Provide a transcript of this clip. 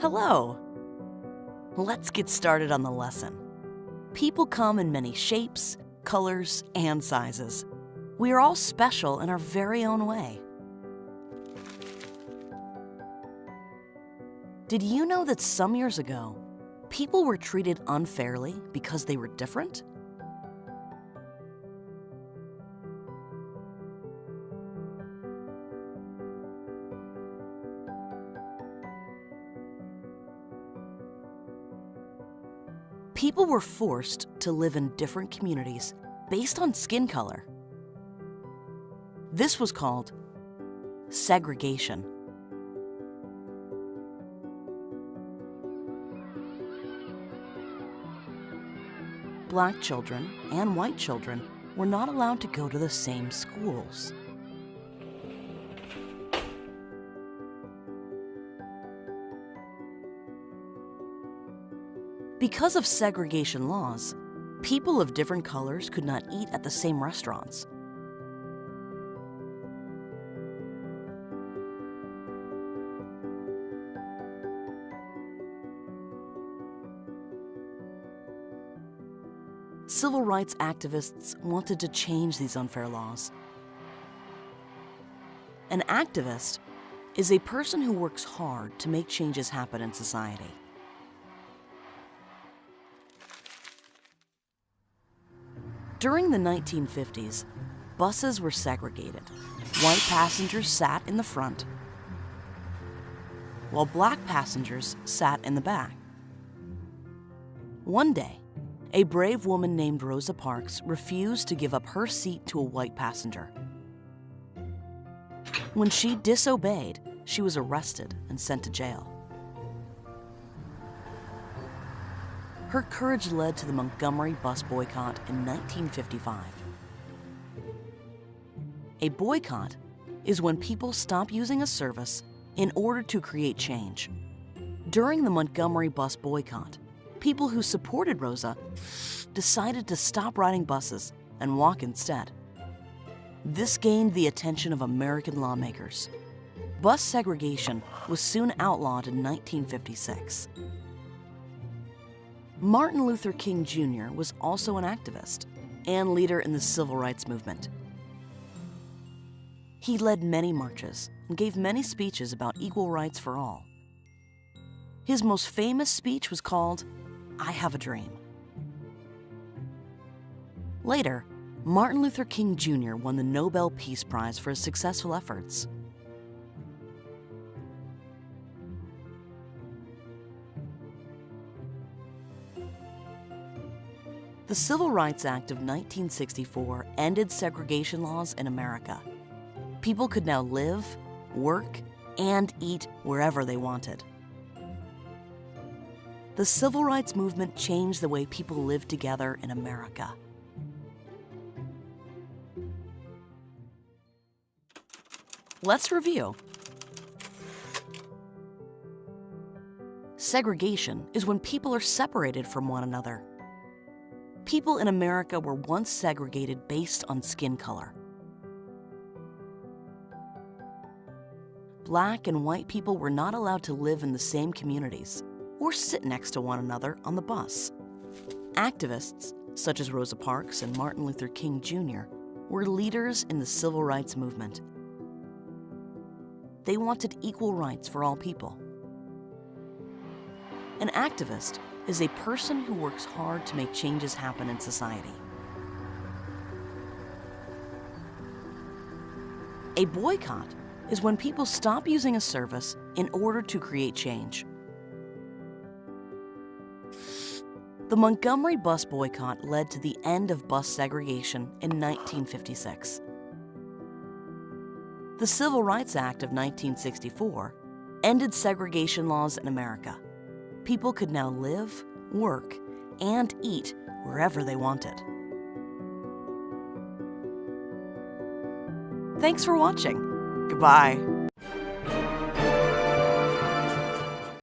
Hello! Let's get started on the lesson. People come in many shapes, colors, and sizes. We are all special in our very own way. Did you know that some years ago, people were treated unfairly because they were different? People were forced to live in different communities based on skin color. This was called segregation. Black children and white children were not allowed to go to the same schools. Because of segregation laws, people of different colors could not eat at the same restaurants. Civil rights activists wanted to change these unfair laws. An activist is a person who works hard to make changes happen in society. During the 1950s, buses were segregated. White passengers sat in the front, while black passengers sat in the back. One day, a brave woman named Rosa Parks refused to give up her seat to a white passenger. When she disobeyed, she was arrested and sent to jail. Her courage led to the Montgomery bus boycott in 1955. A boycott is when people stop using a service in order to create change. During the Montgomery bus boycott, people who supported Rosa decided to stop riding buses and walk instead. This gained the attention of American lawmakers. Bus segregation was soon outlawed in 1956. Martin Luther King Jr. was also an activist and leader in the civil rights movement. He led many marches and gave many speeches about equal rights for all. His most famous speech was called, "I Have a Dream." Later, Martin Luther King Jr. won the Nobel Peace Prize for his successful efforts. The Civil Rights Act of 1964 ended segregation laws in America. People could now live, work, and eat wherever they wanted. The civil rights movement changed the way people live together in America. Let's review. Segregation is when people are separated from one another. People in America were once segregated based on skin color. Black and white people were not allowed to live in the same communities or sit next to one another on the bus. Activists, such as Rosa Parks and Martin Luther King Jr., were leaders in the civil rights movement. They wanted equal rights for all people. An activist is a person who works hard to make changes happen in society. A boycott is when people stop using a service in order to create change. The Montgomery bus boycott led to the end of bus segregation in 1956. The Civil Rights Act of 1964 ended segregation laws in America. People could now live, work, and eat wherever they wanted. Thanks for watching. Goodbye.